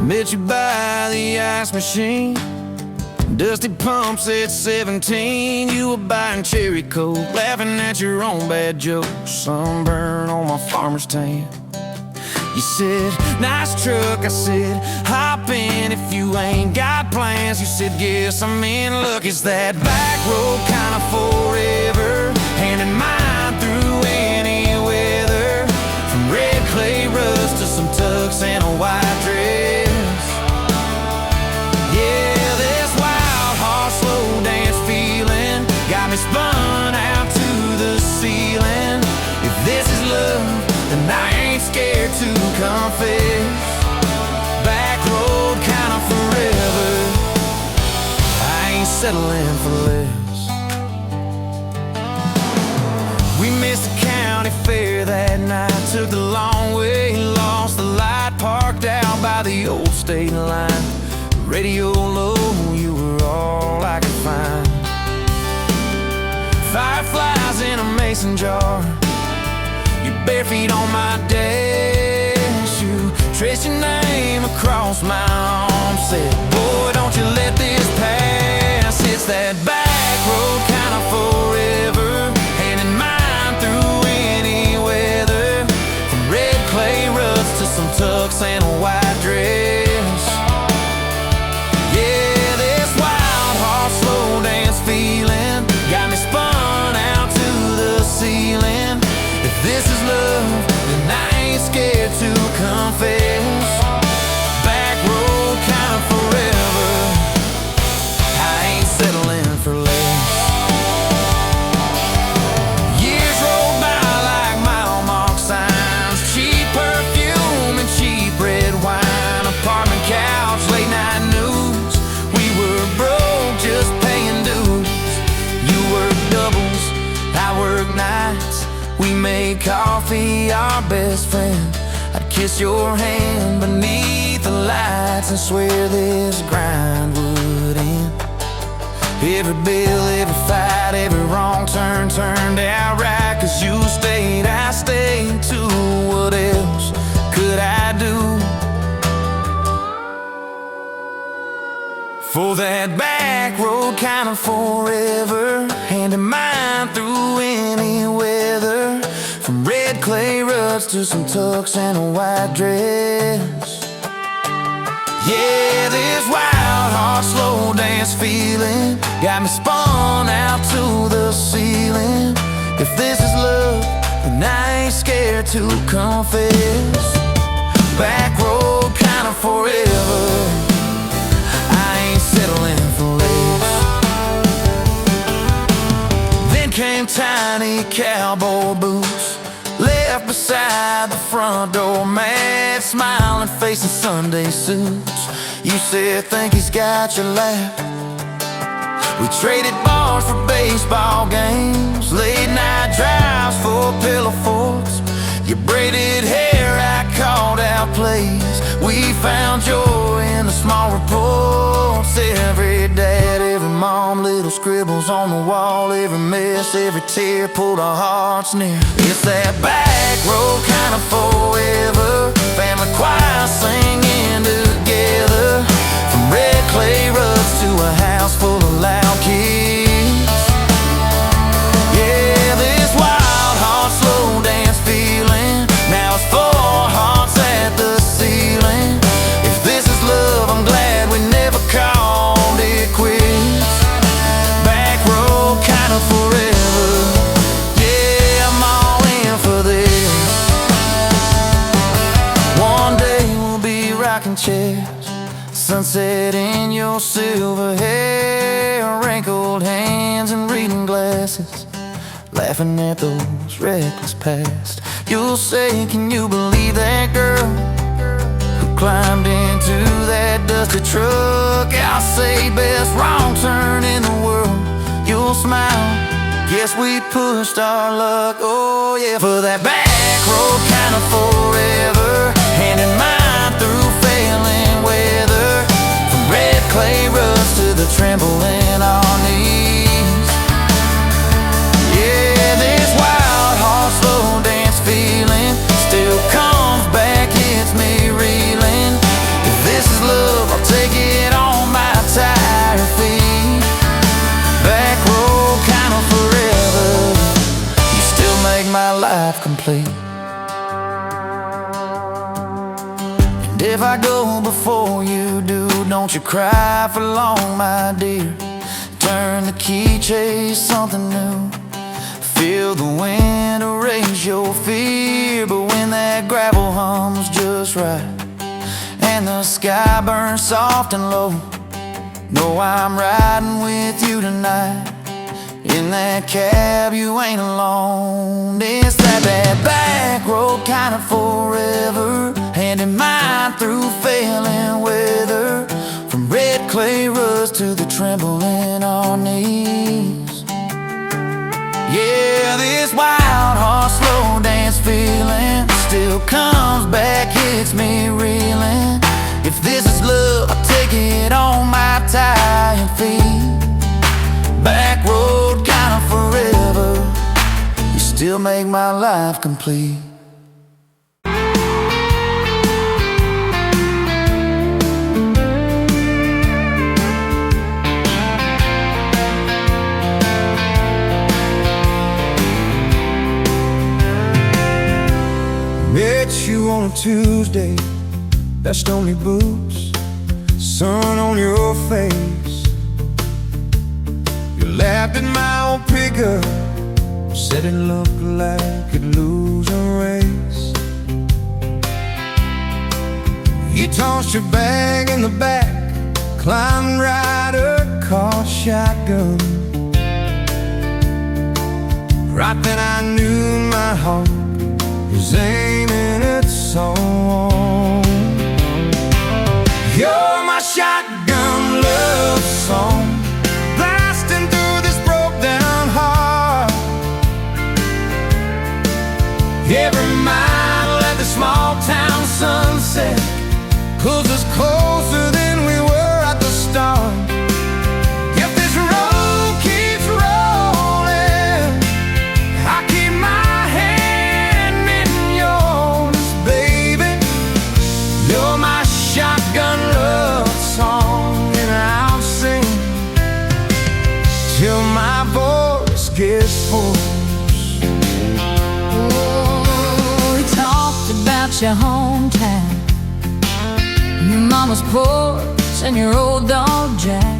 Met you by the ice machine, dusty pumps at 17. You were buying cherry coke, laughing at your own bad jokes. Sunburn on my farmer's tan. You said, nice truck. I said, hop in if you ain't got plans. You said, guess I'm in luck. It's that back road kind of forever, hand in mind through any weather. From red clay rust to some tux and a white dress. Yeah, this wild horse slow dance feeling got me spun out to the ceiling. If this is love, then I ain't scared to confess. Back road kind of forever, I ain't settling for less. We missed the county fair that night, took the long way, lost the light, parked out by the old state line. Radio low, you were all I could find. Fireflies in a mason jar, your bare feet on my dash. You traced your name across my arm, said, boy, don't you let this pass. It's that back road kind of forever, hand in mind through any weather. From red clay ruts to some tux and a white dress. Yeah, this wild horse slow dance feeling got me spun out to the ceiling. If this is love, then I ain't scared to confess. Back road kind of forever, I ain't settling for less. Years roll by like mile mark signs, cheap perfume and cheap red wine, apartment couch, late night news. We were broke, just paying dues. You work doubles, I work nights. We made coffee our best friend. I'd kiss your hand beneath the lights and swear this grind would end. Every bill, every fight, every wrong turn turned out right. Cause you stayed, I stayed too. What else could I do? For that back road kind of forever, hand in mind through any weather. From red clay ruts to some tux and a white dress. Yeah, this wild horse slow dance feeling got me spun out to the ceiling. If this is love, then I ain't scared to confess. Back road kind of forever, I ain't settling for less. Then came tiny cowboy boots, left beside the front door, mad smiling face in Sunday suits. You said, think he's got your lap. We traded bars for baseball games, late night drives for pillow forts. Your braided hair, I called out plays. We found joy in the small reports. Every dad, every mom, little scribbles on the wall. Every mess, every tear pulled our hearts near. It's that back road kind of forever, family choir singing together. From red clay ruts to a house full of loud kids. Yeah, this wild heart slow dance feeling, now it's 4 hearts at the ceiling. If this is love, I'm glad we never called it quits. Back road kind of forever, yeah, I'm all in for this. One day we'll be rocking chairs, sunset in your silver hair, wrinkled hands and reading glasses, laughing at those reckless past. You'll say, can you believe that girl who climbed into that dusty truck? I'll say, best wrong turn in the world. You'll smile, guess we pushed our luck. Oh yeah, for that back road kind of forever, hand in mind through failing weather. From red clay ruts to the tremble in our knees. Yeah, this wild horse slow dance feeling still comes back, hits me reeling. If this is know before you do. Don't you cry for long, my dear. Turn the key, chase something new. Feel the wind erase your fear. But when that gravel hums just right and the sky burns soft and low, know I'm riding with you tonight. In that cab you ain't alone. It's that back road kind of forever, hand in mine through failing weather. From red clay rust to the tremble in our knees. Yeah, this wild horse slow dance feeling still comes back, hits me reeling. If this is love, I'll take it on my tired feet. Back road kind of forever, you still make my life complete. Met you on a Tuesday, best only boots, sun on your face. You laughed at my old pickup, said it looked like it'd lose a race. You tossed your bag in the back, climbed right a car shotgun. Right then I knew my heart was aiming its own. You're my shotgun love song, blasting through this broke down heart. Every mile at the small town sunset pulls us closer than we were at the start. If this road keeps rolling, I keep my hand in yours, baby. You're my shotgun love song, and I'll sing till my voice gets hoarse. Oh, we talked about your hometown, your mama's porch and your old dog Jack.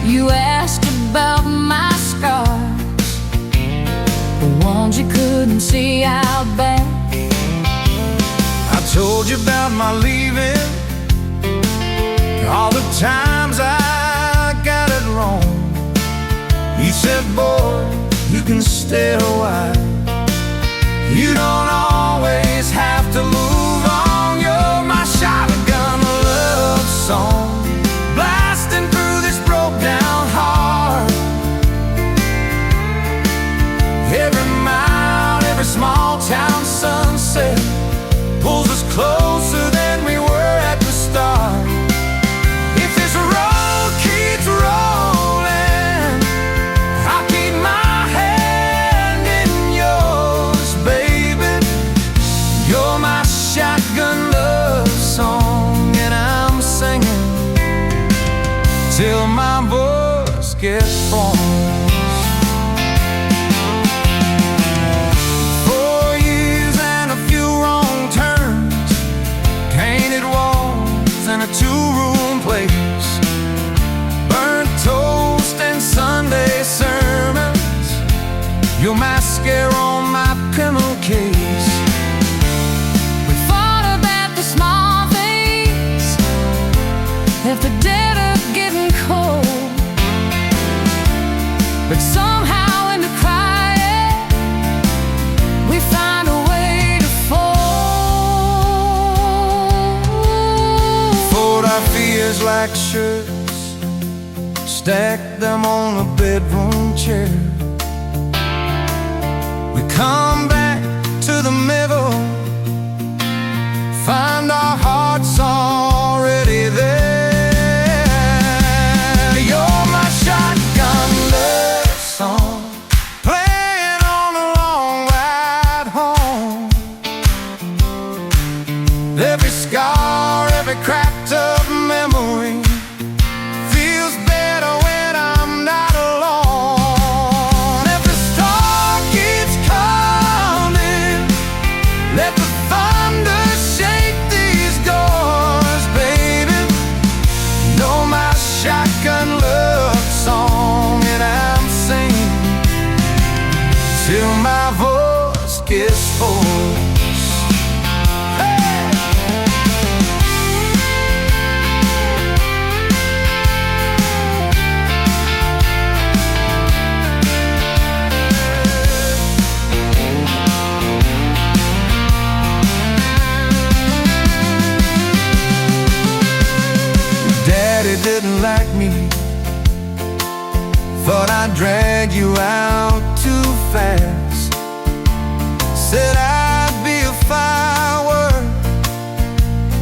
You asked about my scars, the ones you couldn't see out back. I told you about my leaving, all the times I got it wrong. You said, boy, you can stay a while, you don't always have to move on. You're my shotgun love song, blasting through this broke down heart. Every mile, every small town sunset pulls us closer than we were at the start. If this road keeps rolling, I'll keep my hand in yours, baby. You're my shotgun love song, and I'm singing till my voice gets hoarse. 4 years and a few wrong turns, painted walls and a two-room place, burnt toast and Sunday sermons, your mascara on my pillowcase. We fought about the small things, left the dead of getting cold, but somehow in the quiet we find a way to fold. Fold our fears like shirts, stack them on a bedroom chair. We come back to the middle, find our hearts already there. You're my shotgun love song, playing on a long ride home. Every scar, every cracked up memory feels better when I'm not alone. If the storm keeps coming, let the thunder shake these doors. but I dragged you out too fast. Said I'd be a firework,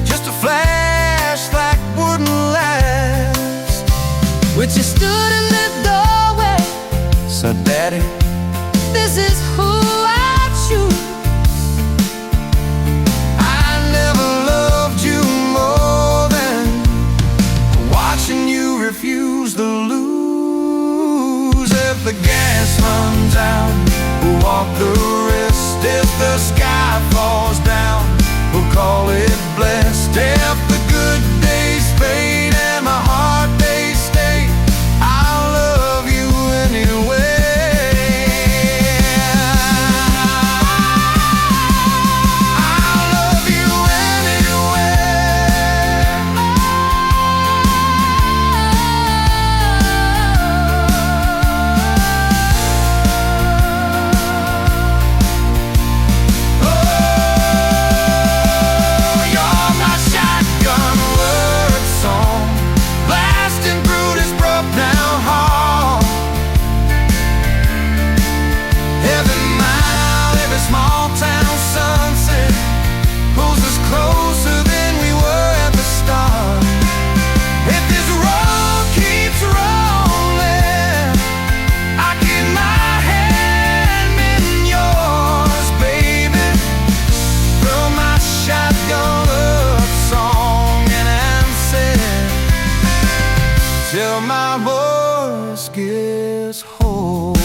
just a flash that wouldn't last. But you stood in the doorway. So Daddy, This is who I choose. I never loved you more than watching you refuse to lose. If the gas runs out, we'll walk the rest. If the sky falls down, we'll call it blessed. If the good days fade and my hard days stay, I'll love you anyway. I'll love you anywhere. Oh, you're my shotgun word song, blasting through this broke down hall. Every mile, every small town sunset pulls us closer than we were at the start. If this road keeps rolling, I keep my hand in yours, baby. Throw my shotgun love song and answer till my voice gets whole.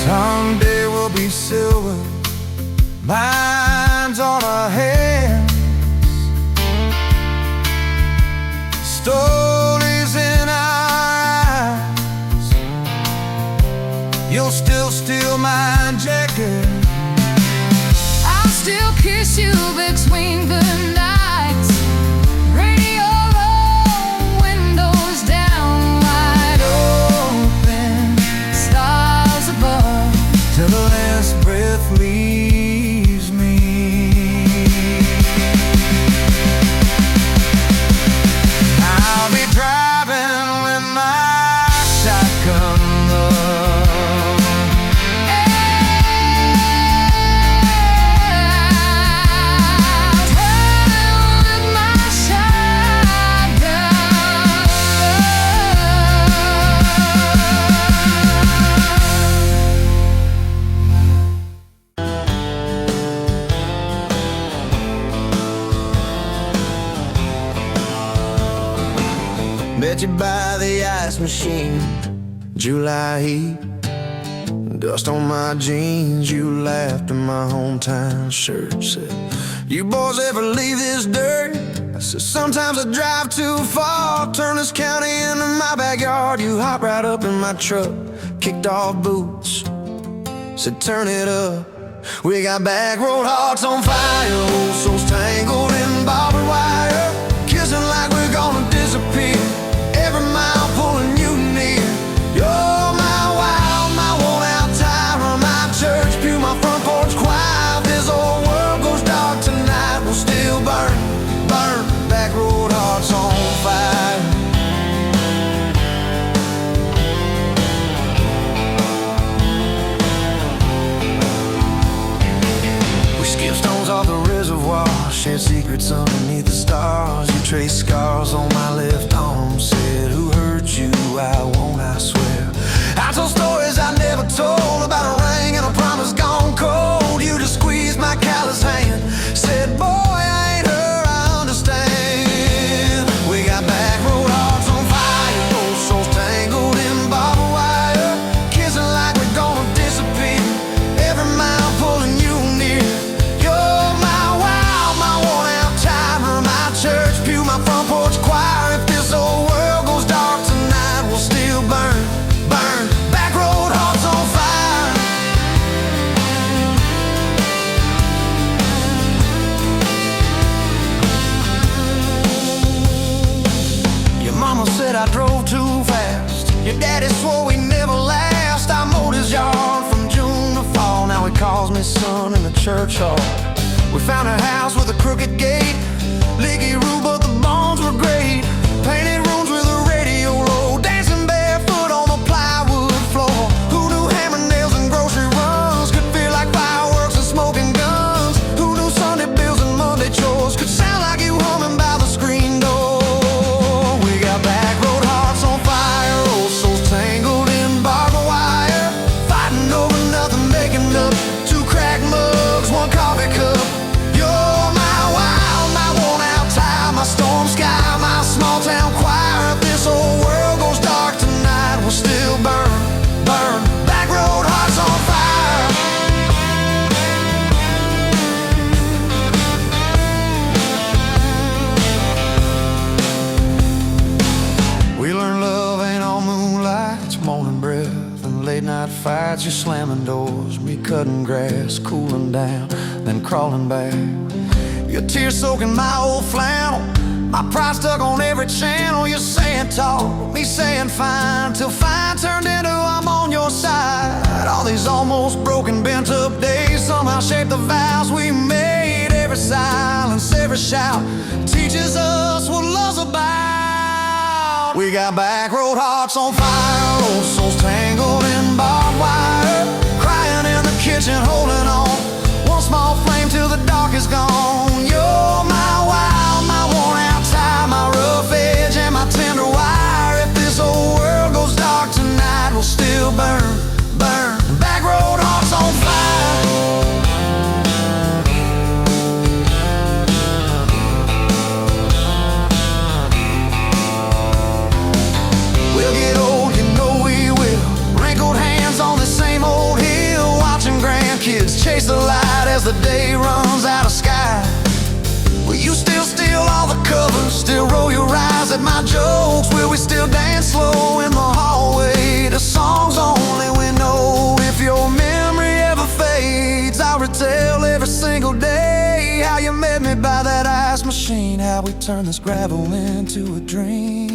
Someday we'll be silver, lines on our hands, stories in our eyes. You'll still steal my jacket. I'll still kiss you between the nights. Radio low, windows down, wide open, stars above. Till the last breath leaves me. I'll be driving with my shotgun love. Traveling with my Met you by the ice machine, July heat, dust on my jeans. You laughed in my hometown shirt. Said, you boys ever leave this dirt? I said, sometimes I drive too far, turn this county into my backyard. You hop right up in my truck, kicked off boots, said turn it up. We got back road hearts on fire, old souls tangled in barbed wire, kissing like we're gonna disappear, every mile pulling you near. You're my wild, my worn out tire, my church pew, my front porch choir. If this old world goes dark tonight, we'll still burn, burn, back road hearts on fire. We skip stones off the reservoir, shared secrets underneath the stars. You traced scars on my left arm, said who hurt you, I won't, I swear. I told stories I never told, about a ring and a promise gone cold. You just squeezed my callous hand, said boy I ain't her, I understand. We got back road hearts on fire, old souls tangled in barbed wire, kissing like we're gonna disappear, every mile pulling you near. You're my wild, my worn out timer, my church pew, my front porch choir. church hall. We found a house with a crooked gate, leaky roof, but the bones were great. Painted rooms with a radio low, dancing barefoot on the plywood floor. Who knew hammer nails and grocery runs could feel like fireworks and smoking guns? Who knew Sunday bills and Monday chores could sound like you humming by the screen door? We got back road hearts on fire, old souls tangled in barbed wire, fighting over nothing, making up two cracked mugs, one coffee cup. You're my wild, my worn out time, my storm sky, my small town choir. If this whole world goes dark tonight, we'll still burn, burn. Back road hearts on fire. We learned love ain't all moonlight, it's morning breath and late night fights. You're slamming doors, me cutting grass, cooling down, then crawling back. Your tears soaking my old flannel, my pride stuck on every channel. You're saying talk, me saying fine, till fine turned into I'm on your side. All these almost broken, bent up days somehow shaped the vows we made. Every silence, every shout teaches us what love's about. We got back road hearts on fire, old souls tangled in barbed wire, crying in the kitchen, holding on, one small flame till the dark is gone. You're my wild, my worn out tie, my rough edge and my tender wire. If this whole world goes dark tonight, we'll still burn, burn. Back road hearts on fire. We'll get old, you know we will, wrinkled hands on the same old hill, watching grandkids chase the light as the day runs out of sky. Will you still steal all the covers, still roll your eyes at my jokes? Will we still dance slow in the hallway to songs only we know? If your memory ever fades, I'll retell every single day how you met me by that ice machine, how we turned this gravel into a dream.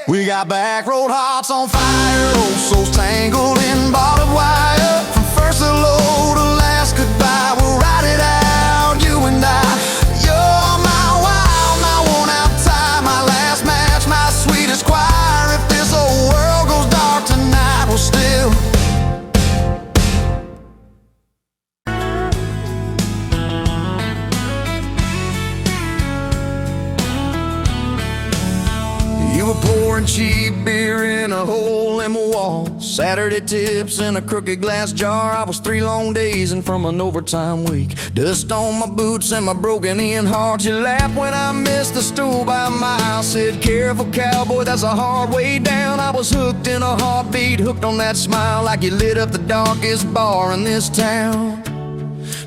We got back road hearts on fire, old souls tangled in barbed wire. From first hello to last goodbye, we'll ride it out, you and I. You're my wild, my worn out tie, my last match, my sweetest choir. If this whole world goes dark tonight, we'll still. You were pouring cheap beer in a hole in the wall, Saturday tips in a crooked glass jar. I was 3 long days and from an overtime week, dust on my boots and my broken in heart. You laughed when I missed the stool by a mile, said careful cowboy, that's a hard way down. I was hooked in a heartbeat, hooked on that smile, like you lit up the darkest bar in this town.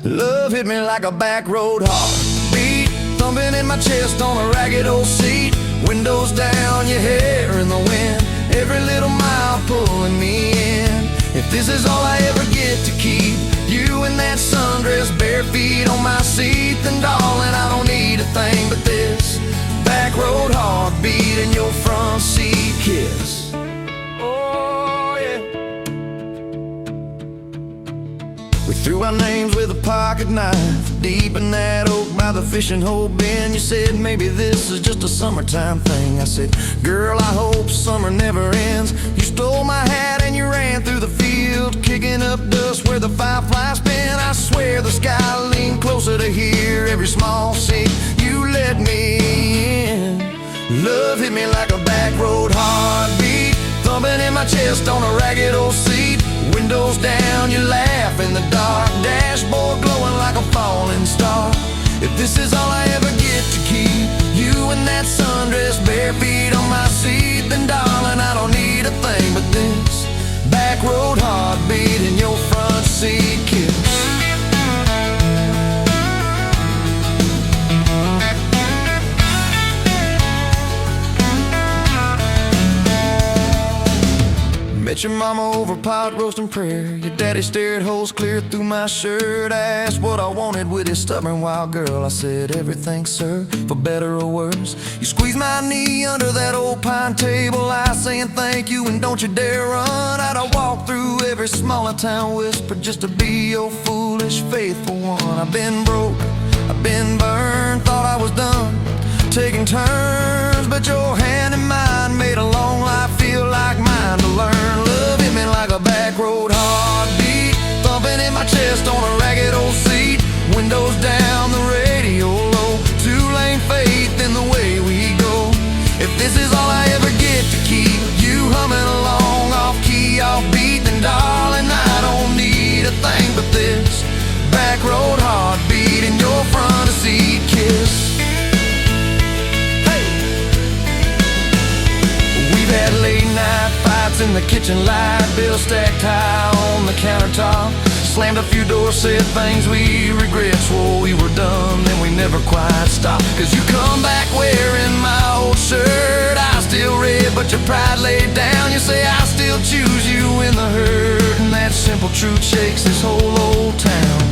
Love hit me like a back road heartbeat, thumping in my chest on a ragged old seat. Windows down, your hair in the wind, every little mile pulling me in. If this is all I ever get to keep, you in that sundress, bare feet on my seat, then darling, I don't need a thing but this back road heartbeat and your front seat kiss. Oh yeah. We threw our names with a pocket knife deep in that oak by the fishing hole bin. You said maybe this is just a summertime thing. I said, girl, I hope summer never ends. You stole my hat and you ran through the field, kicking up dust where the fireflies spin. I swear the sky leaned closer to hear every small seat you let me in. Love hit me like a back road heartbeat, thumping in my chest on a ragged old seat. Windows down, you laugh in the dark, dashboard glowing like a falling star. If this is all I ever get to keep, you in that sundress, bare feet on my seat, then darling, I don't need a thing but this back road heartbeat and your front seat kiss. Met Met your mama over pot roasting prayer. Your daddy stared holes clear through my shirt. Asked what I wanted with his stubborn wild girl. I said everything, sir, for better or worse. You squeezed my knee under that old pine table. I saying thank you and don't you dare run. I'd walk through every smaller town whisper just to be your foolish, faithful one. I've been broke, I've been burned, thought I was done taking turns, but your hand in mine made a long life feel like mine to learn. Love hit me like a back road heartbeat, thumping in my chest on a ragged old seat. Windows down, the radio low, two-lane faith in the way we go. If this is all I ever get to keep you humming along, off key, off beat, then darling, I don't need a thing but this back road heartbeat and your front seat kiss. Had late night fights in the kitchen light, bills stacked high on the countertop. Slammed a few doors, said things we regret, swore we were done, then we never quite stopped. Cause you come back wearing my old shirt, I still red but your pride laid down. You say I still choose you in the hurt, and that simple truth shakes this whole old town.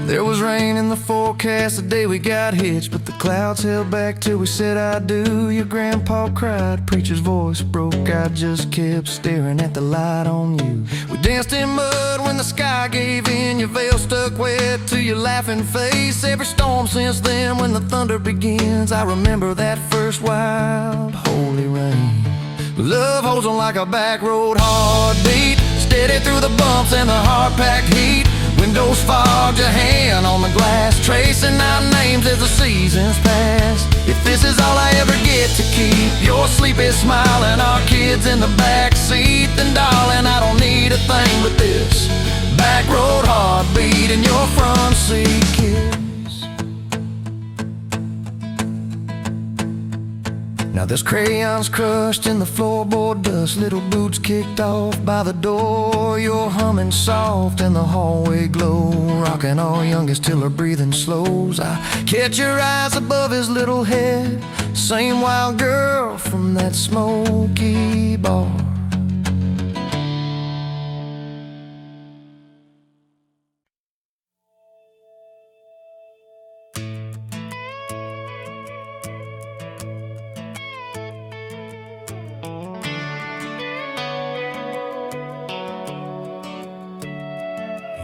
There was rain in the forecast the day we got hitched, but the clouds held back till we said I do. Your grandpa cried, preacher's voice broke, I just kept staring at the light on you. We danced in mud when the sky gave in, your veil stuck wet to your laughing face. Every storm since then when the thunder begins, I remember that first wild holy rain. Love holds on like a back road heartbeat, steady through the bumps and the hard-packed heat. Windows fogged, your hand on the glass, tracing out names as the seasons pass. If this is all I ever get to keep your sleepy smile and our kids in the backseat, then darling, I don't need a thing but this back road heartbeat and your front seat kiss. Now there's crayons crushed in the floorboard dust, little boots kicked off by the door. You're humming soft in the hallway glow, rocking our youngest till her breathing slows. I catch your eyes above his little head, same wild girl from that smoky bar.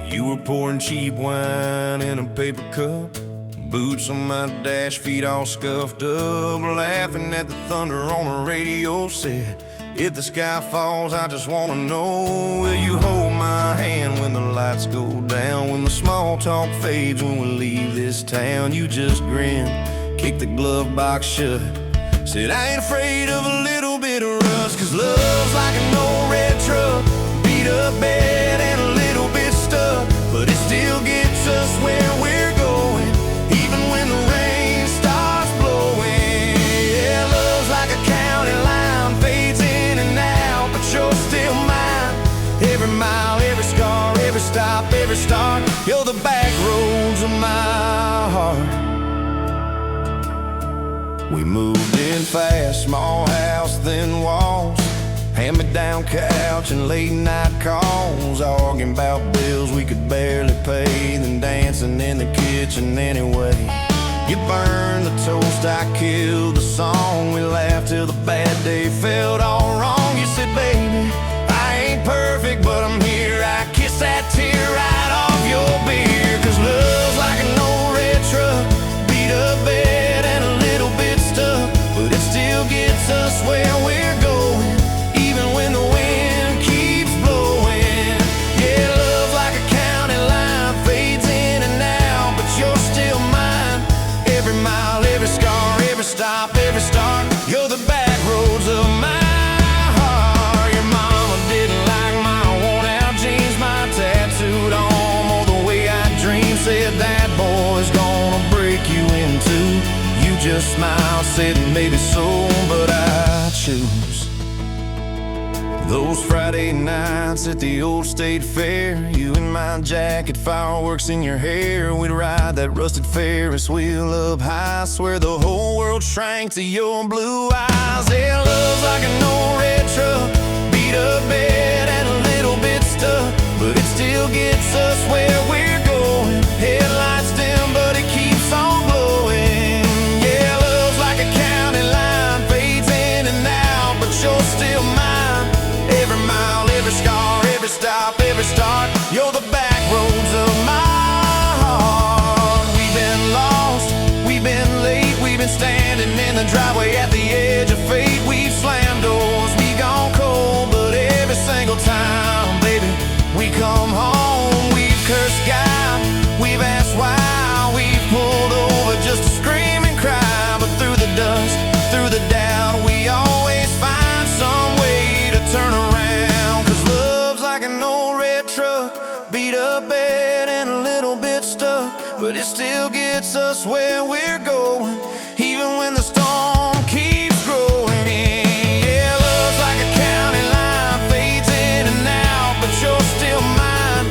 You were pouring cheap wine in a paper cup, boots on my dash, feet all scuffed up, laughing at the thunder on the radio set. If the sky falls, I just wanna know, will you hold my hand when the lights go down, when the small talk fades, when we leave this town? You just grin, kick the glove box shut, said I ain't afraid of a little bit of rust, cause love's like an old red truck, beat up bed and a little bit stuck, but it still gets us where we're going, even when the rain starts blowing. Yeah, love's like a county line, fades in and out, but you're still mine. Every mile, every scar, every stop, every start, you're the back roads of my heart. We moved in fast, small house, thin walls, hand-me-down couch and late-night calls, arguing about bills we could barely pay, then dancing in the kitchen anyway. You burned the toast, I killed the song, we laughed till the bad day felt all wrong. You said, baby, I ain't perfect, but I'm here. I kiss that tear right off your beer, cause love's like an old red truck, beat up bed and a little bit stuck, but it still gets us where we're going, when the wind keeps blowing. Yeah, love's like a county line, fades in and out, but you're still mine. Every mile, every scar, every stop, every start, you're the back roads of my heart. Your mama didn't like my worn-out jeans, my tattooed arm, or the way I dream. Said that boy's gonna break you in two. You just smiled, said maybe so, but I choose Those Friday nights at the old state fair, you in my jacket, fireworks in your hair. We'd ride that rusted Ferris wheel up high. Swear the whole world shrank to your blue eyes. Yeah, love's like an old red truck, beat up bed and a little bit stuck, but it still gets us where we're going. Headlights dim, but it keeps on glowing. Yeah, love's like a county line, fades in and out, but you're still mine. Every mile, every scar, every stop, every start, you're the back roads of my heart. We've been lost, we've been late, we've been standing in the driveway at the edge of fate. We've slammed doors, we gone cold, but every single time, baby, we come home. We've cursed God, we've asked why, we've pulled over just to scream and cry. But through the dust, through the doubt, we always find some way to turn around. 'Cause love's like an old red truck, beat up bed and a little bit stuck, but it still gets us where we're going, even when the storm keeps growing. Yeah, love's like a county line, fades in and out, but you're still mine.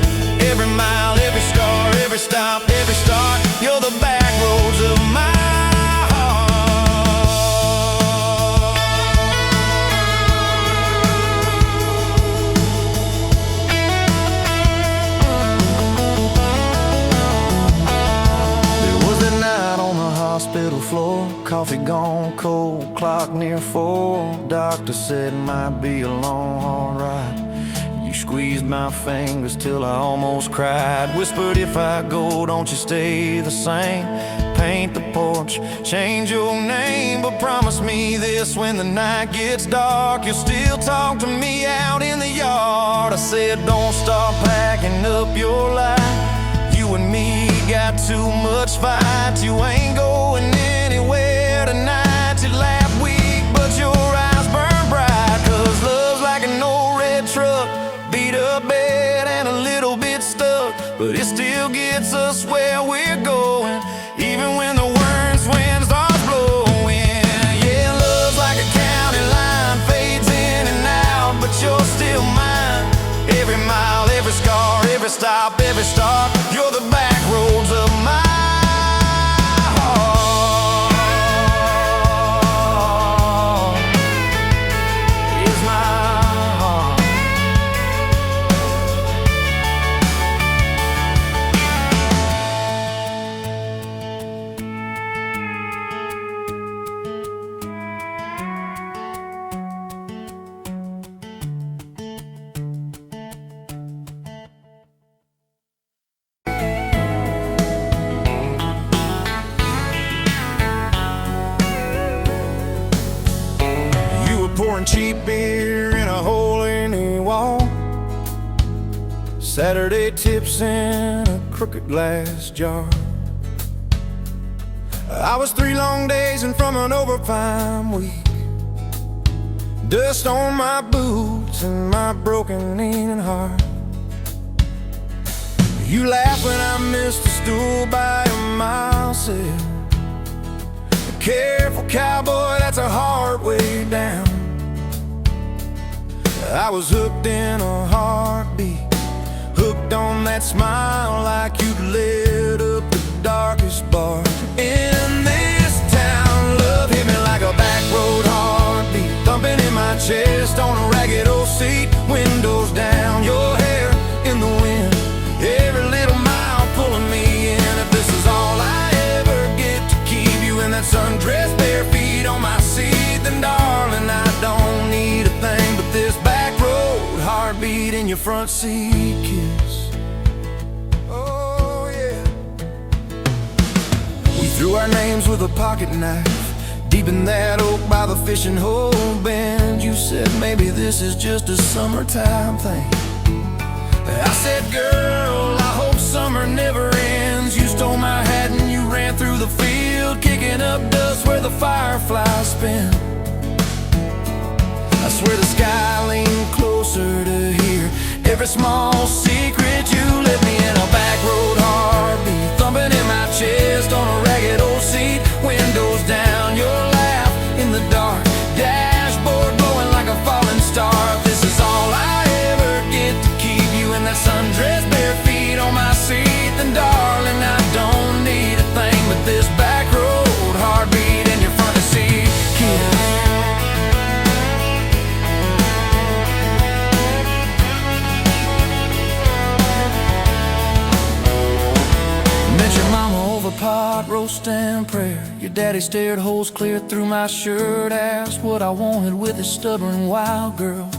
Every mile, every scar, every stop, every start, you're the back roads of my hospital floor, coffee gone cold, clock near 4. Doctor said might be a long, hard ride. You squeezed my fingers till I almost cried. Whispered, if I go, don't you stay the same. Paint the porch, change your name, but promise me this: when the night gets dark, you'll still talk to me out in the yard. I said, don't stop packing up your life. You and me got too much fight. You ain't going anywhere tonight. You laugh weak, but your eyes burn bright. 'Cause love's like an old red truck, beat up bed and a little bit stuck, but it still gets us where we're going, even when the worst wind starts blowing. Yeah, love's like a county line, fades in and out, but you're still mine. Every mile, every scar, every stop, every start, you're the back roads of my heart. Is my heart. Pouring cheap beer in a hole in the wall, Saturday tips in a crooked glass jar. I was 3 long days and from an overtime week, dust on my boots and my broken aching heart. You laugh when I missed the stool by a mile, said, careful cowboy, that's a hard way down. I was hooked in a heartbeat, hooked on that smile, like you'd lit up the darkest bar in this town. Love hit me like a back road heartbeat, thumping in my chest on a ragged old seat. Windows down, your hair in the wind, every little mile pulling me in. If this is all I ever get to keep you in that sundress, bare feet on my seat, then darling, I don't need a thing but this back road heartbeat in your front seat kiss. Oh yeah. We threw our names with a pocket knife deep in that oak by the fishing hole bend. You said maybe this is just a summertime thing. I said, girl, I hope summer never ends. You stole my hat and you ran through the field, kicking up dust where the fireflies spin. I swear the sky leaned closer to hear every small secret. You let me in a back road heartbeat, thumping in my chest on a ragged old seat. Windows down, your laugh in the dark, dashboard glowing like a falling star. If this is all pot roasting prayer. Your daddy stared holes clear through my shirt, asked what I wanted with his stubborn wild girl.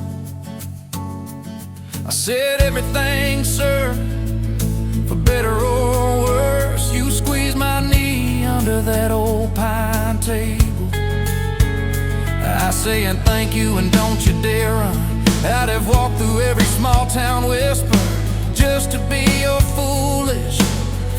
I said everything, sir, for better or worse. You squeezed my knee under that old pine table. I saying thank you and don't you dare run. I'd have walked through every small town whisper just to be your foolish,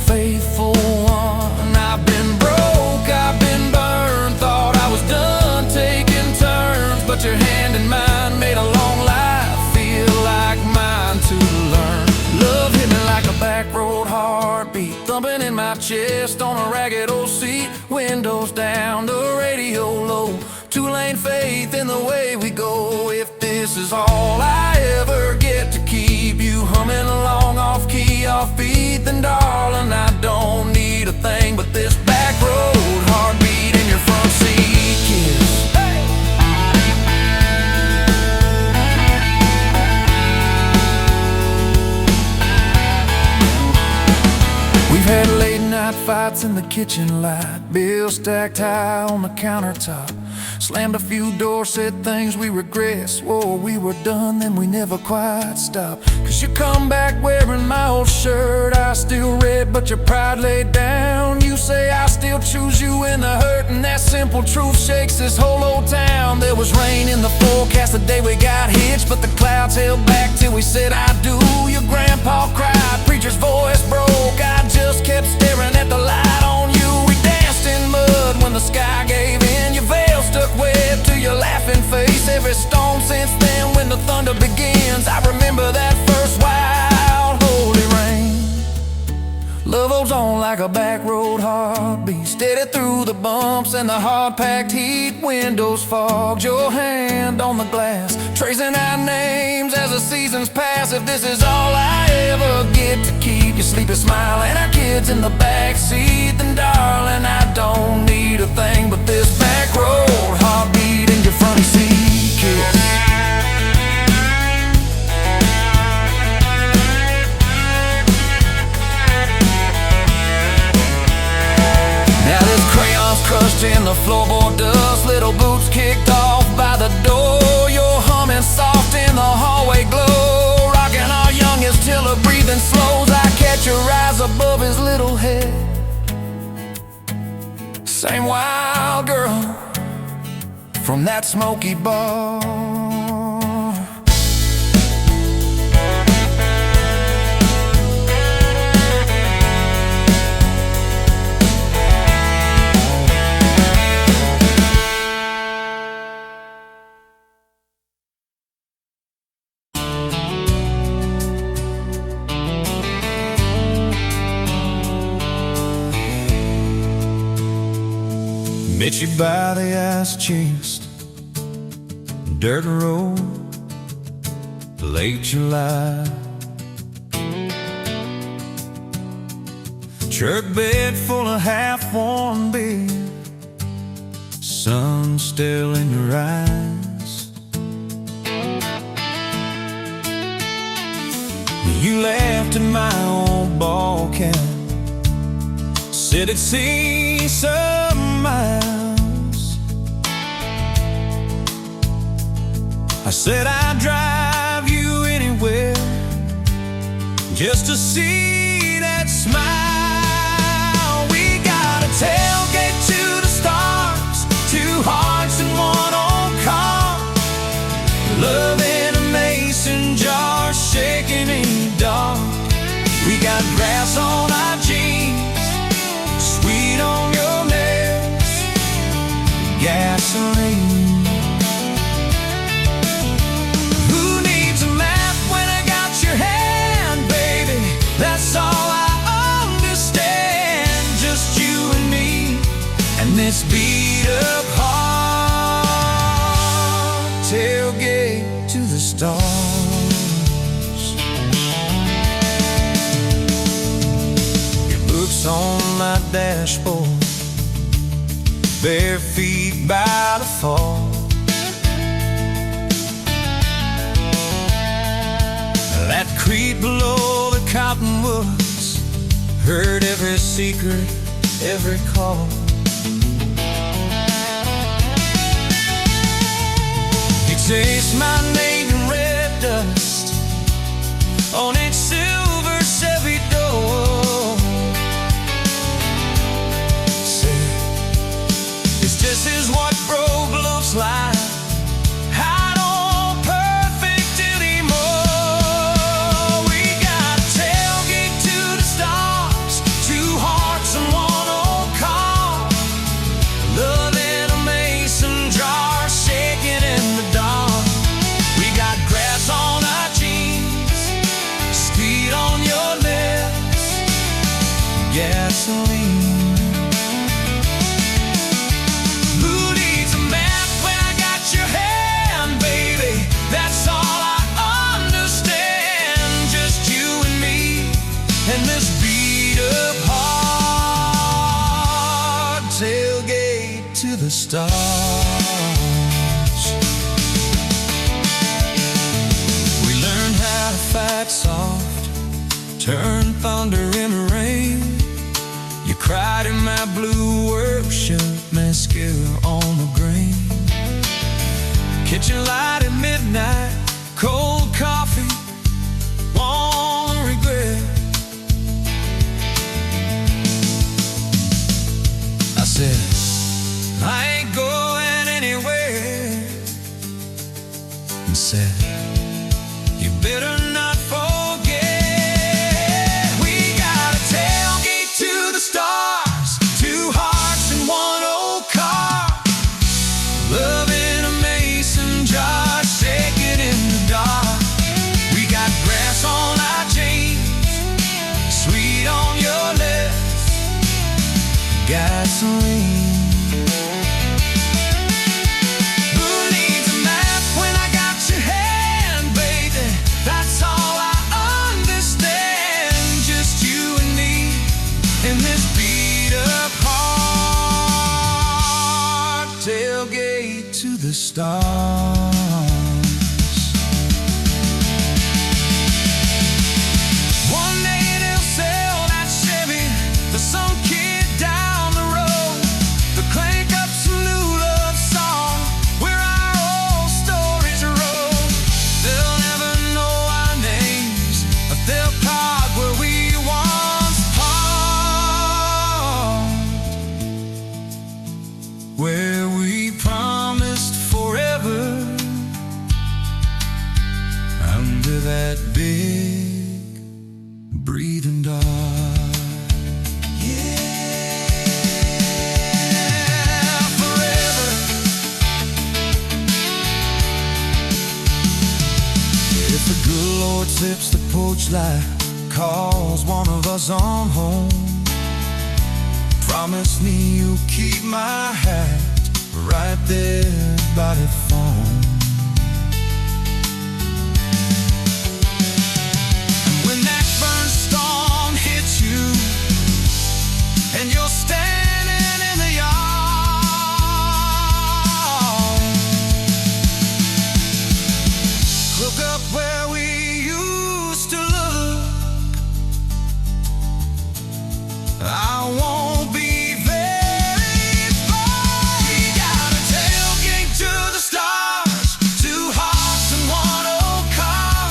faithful one. I've been broke, I've been burned, thought I was done taking turns, but your hand in mine made a long life feel like mine to learn. Love hit me like a backroad heartbeat, thumping in my chest on a ragged old seat. Windows down, the radio low, two-lane faith in the way we go. If this is all I ever get to keep you humming along off key, off beat, then darling, I don't need a thing but this back road heartbeat in your front seat kiss. Hey! We've had late night fights in the kitchen light, bills stacked high on the countertop. Slammed a few doors, said things we regret, swore we were done, then we never quite stopped. Cause you come back wearing my old shirt, I still red, but your pride laid down. You say I still choose you in the hurt, and that simple truth shakes this whole old town. There was rain in the forecast the day we got hitched, but the clouds held back till we said I do. Your grandpa cried, preacher's voice broke, I just kept staring at the light on you. We danced in mud when the sky gave in, your veil stuck wet to your laughing face. Every storm since then when the thunder begins, I remember that first wild holy rain. Love holds on like a back road heartbeat, steady through the bumps and the hard-packed heat. Windows fogged, your hand on the glass, tracing our names as the seasons pass. If this is all I ever get to keep you sleeping, smiling, our kids in the backseat, then darling, I don't need a thing but this back road heartbeat in your front seat kiss. Now this crayon's crushed in the floorboard dust, little boots kicked off by the door. You're humming soft in the hallway glow, rocking our youngest till her breathing slows. I catch your eyes above his little head, same wild girl from that smoky bar. Met you by the ice chest, dirt road, late July. Truck bed full of half-warm beer, sun still in your eyes. You laughed at my old ball cap, said it'd see some miles. I said I'd drive you anywhere just to see that smile. We got a tailgate to the stars, two hearts in one old car, love in a mason jar, shaking in the dark. We got grass on our jeans, sweet on your lips, gasoline. Who needs a map when I got your hand, baby? That's all I understand. Just you and me and this beat up heart, tailgate to the stars. On my dashboard, bare feet by the fall. That creek below the cottonwoods, heard every secret every call. He chased my name in red dust on its silver Chevy door. Said, it's just as what broke looks like. I don't perfect anymore. We got a tailgate to the stars, two hearts and one old car. Love in a mason jar, shaking in the dark. We got grass on our jeans, speed on your lips, gasoline. Who needs a map when I got your hand, baby? That's all I understand. Just you and me and this beat up heart. Tailgate to the stars. We learned how to fight soft, turn thunder into rain. You cried in my blue workshop, mascara on the grain. Kitchen light at midnight, cold coffee, won't regret. I said, I ain't going anywhere. And said, you better not forget. We got a tailgate to the stars, two hearts and one old car. Love in a mason jar, shaking in the dark. We got grass on our jeans, sweet on your lips, gasoline. Who needs a map when I got your hand, baby? That's all I understand. Just you and me in this beat up heart. Tailgate to the stars. One day they'll sell that Chevy to some kid down the road. They'll crank up some new love song where our old stories roll. They'll never know our names, but they'll card where we once parked, where we promised forever under that big breathing dog. Yeah, forever. If the good Lord sips the porch light, calls one of us on home, promise me you'll keep my hat right there by the phone. And when that burn storm hits you and you're standing in the yard, look up where we used to look. I won't be very far. We got a tailgate to the stars, two hearts and one old car.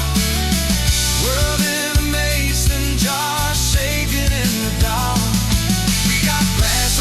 World in a mason jar, shaking in the dark. We got grass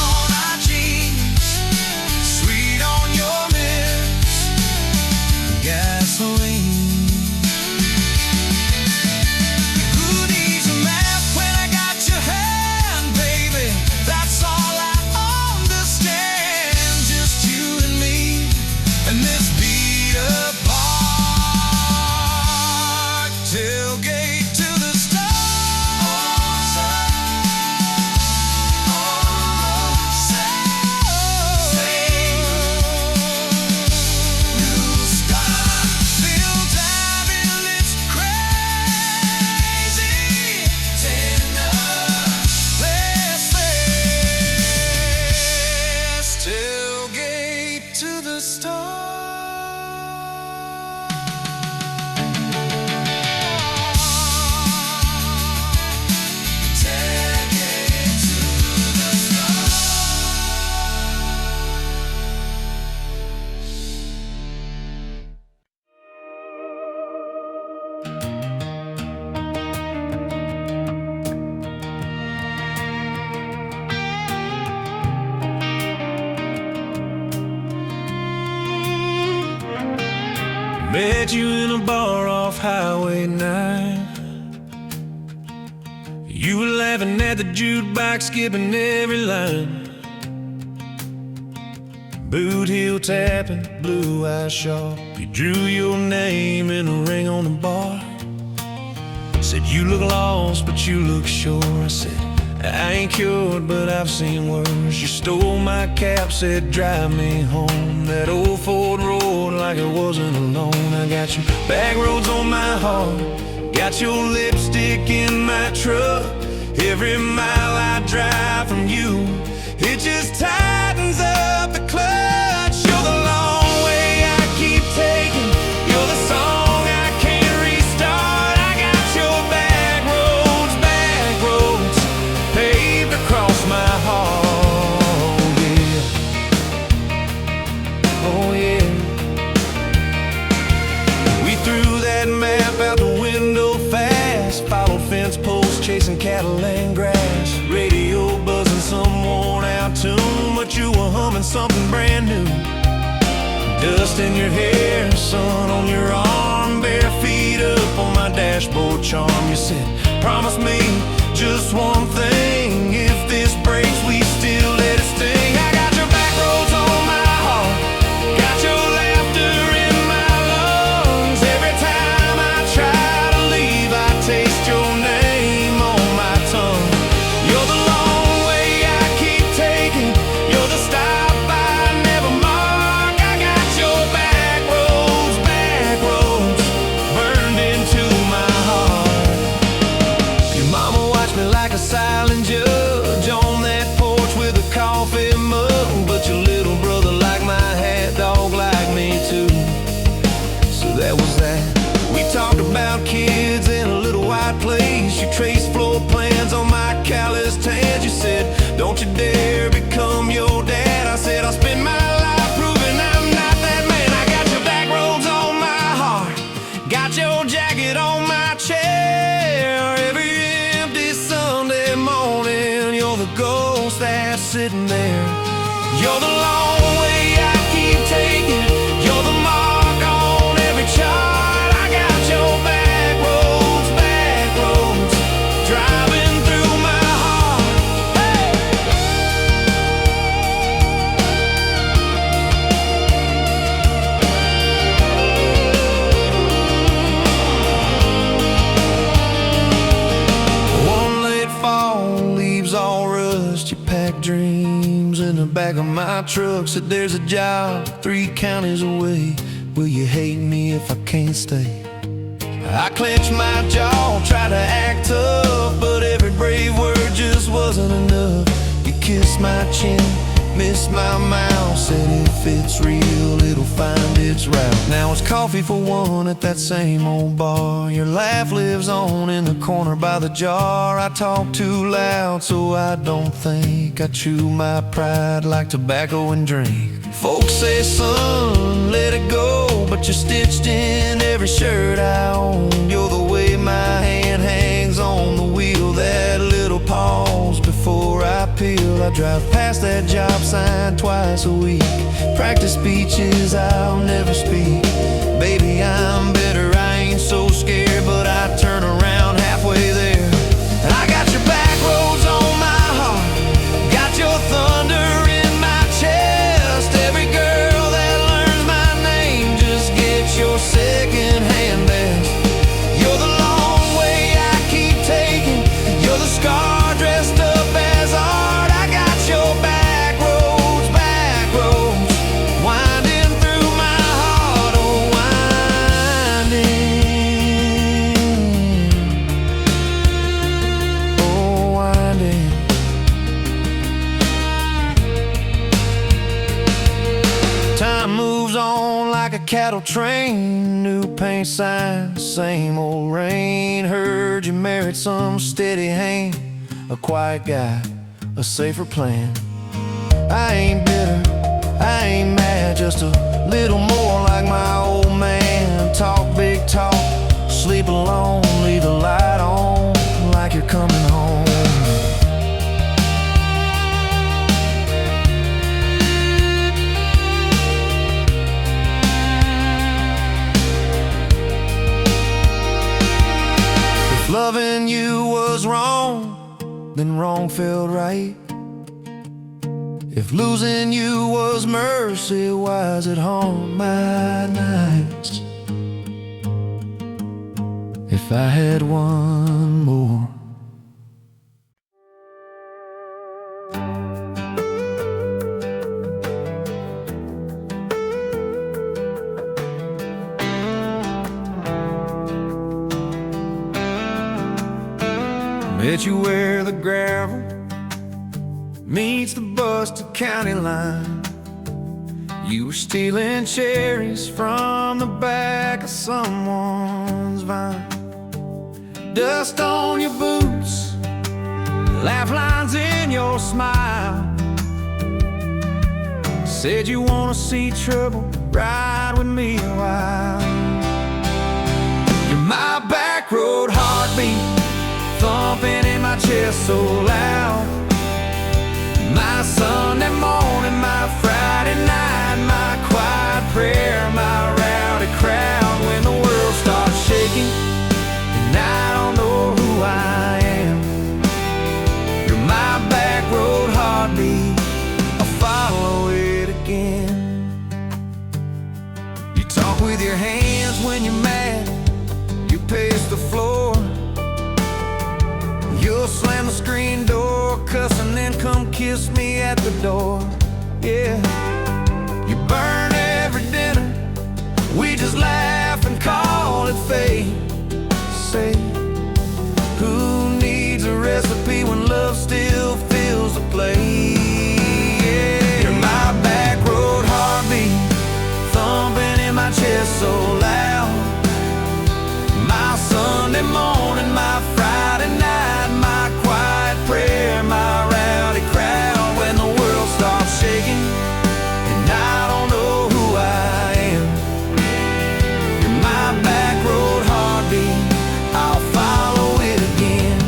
Met you in a bar off Highway 9. You were laughing at the jukebox, skipping every line. Boot heel tapping, blue eyes sharp. You drew your name in a ring on the bar. Said you look lost, but you look sure. I said, I ain't cured, but I've seen worse. You stole my cap, said drive me home. That old Ford road like it wasn't alone. I got your back roads on my heart, got your lipstick in my truck. Every mile I drive from you, it just tightens up the clutch. You're the long way I keep taking, you're the song I can't restart. I got your back roads paved across my heart, yeah. Oh yeah. We threw that map out the window fast, followed fence posts, chasing cattle and grass. Radio buzzing some worn out tune, but you were humming something brand new. Dust in your hair, sun on your arm, bare feet up on my dashboard charm. You said, promise me just one thing, if this breaks we still let it sting. I got your back roads on my heart, got your laughter in my lungs. Every time I try to leave, I taste your name on my tongue. You're the long way I keep taking, you're the stop I never mark. I got your back roads burned into my heart. Your mama watched me like a silent judge on that porch with a coffee mug, but your little brother liked my hat dog like me too. So that was that. We talked about kids in a little white place. You traced floor plans on my calloused hands. You said, don't you dare become your dad. I said, I'll spend my life proving I'm not that man. I got your back roads on my heart, got your jacket on my chair. Every empty Sunday morning, you're the ghost that's sitting there. You're the long way I keep taking, you're the mark on every chart. I got your back roads driving through my heart. Hey! One late fall, leaves all rust. You pack dreams in the back of my truck. Said there's a job 3 counties away. Will you hate me if I can't stay? I clenched my jaw, tried to act tough, but every brave word just wasn't enough. You kissed my chin, missed my mouth, said if it's real, it'll find its route. Now it's coffee for one at that same old bar. Your laugh lives on in the corner by the jar. I talk too loud, so I don't think. I chew my pride like tobacco and drink. Folks say, son, let it go, but you're stitched in every shirt I own. You're the way my hand hangs on the wheel, that little pause before I peel. I drive past that job sign twice a week, practice speeches I'll never speak. Baby, I'm better, I ain't so scared, but I turn around halfway there. And I got your back roads on my heart, got your thunder in my chest. Every girl that learns my name just gets your second-hand best. You're the long way I keep taking, you're the scar dressed up as art. I got your back roads winding through my heart. Oh, winding. Time moves on like a cattle train, new paint signs, same old rain. Heard you married some steady hand, a quiet guy, a safer plan. I ain't bitter, I ain't mad, just a little more like my old man. Talk big talk, sleep alone, leave the light on like you're coming home. wrong felt right. If losing you was mercy, why is it haunt my nights? If I had one more. Met you where the gravel meets the Buster County line. You were stealing cherries from the back of someone's vine. Dust on your boots, laugh lines in your smile. Said you wanna see trouble, ride with me a while. You're my back road heartbeat, thumping in my chest so loud. My Sunday morning, my Friday night, my quiet prayer, my rowdy crowd. When the world starts shaking and I don't know who I am, you're my back road heartbeat, I'll follow it again. You talk with your hands when you're mad, you pace the floor. You'll slam the screen door, cuss, and then come kiss me at the door. Yeah, you burn every dinner, we just laugh and call it fate. Say, who needs a recipe when love still fills the plate? Yeah, you're my back road heartbeat, thumping in my chest so loud. My Sunday morning, my Friday night, my quiet prayer, my rowdy crowd. When the world starts shaking and I don't know who I am, you're my back road heartbeat, I'll follow it again.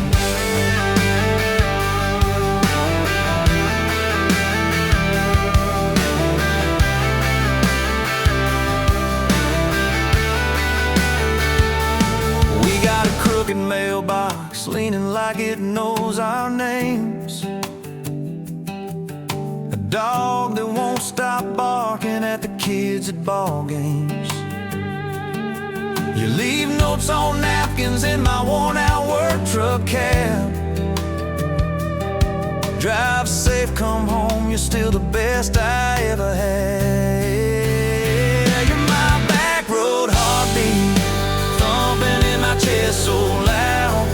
We got a crooked mailbox leaning like it knows our names. A dog that won't stop barking at the kids at ball games. You leave notes on napkins in my worn-out work truck cab. Drive safe, come home, you're still the best I ever had. You're my back road heartbeat, thumping in my chest so loud.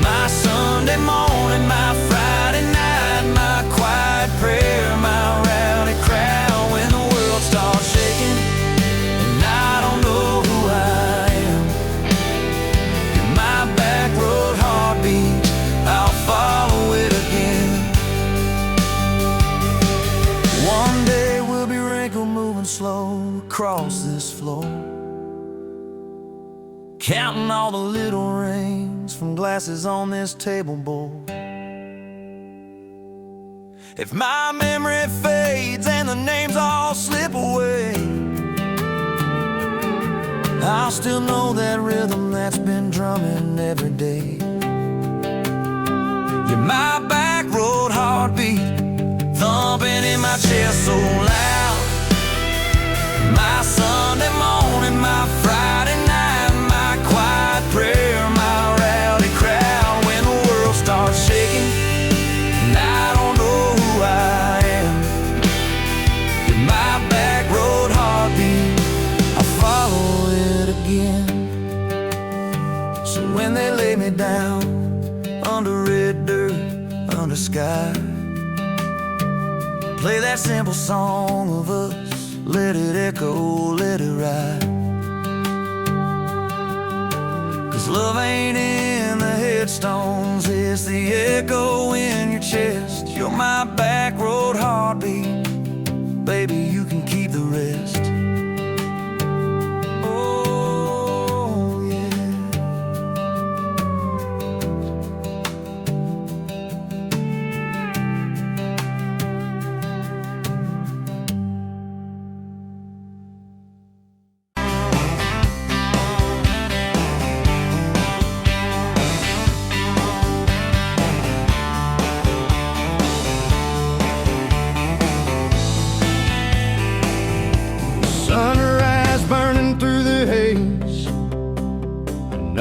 My Sunday morning, my Friday night, my quiet prayer, my rowdy crowd. When the world starts shaking and I don't know who I am, you're my back road heartbeat, I'll follow it again. One day we'll be wrinkled, moving slow across this floor, counting all the little rings from glasses on this table board. If my memory fades and the names all slip away, I'll still know that rhythm that's been drumming every day. You're my back road heartbeat, thumping in my chest so loud. My Sunday morning, my Friday night, my quiet prayer, my rowdy crowd. When the world starts shaking and I don't know who I am, you're my back road heartbeat, I'll follow it again. So when they lay me down under red dirt, under sky, play that simple song of us, let it echo, let it ride. 'Cause love ain't in the headstones, it's the echo in your chest. You're my back road heartbeat, baby, you can keep the rest. Oh, yeah.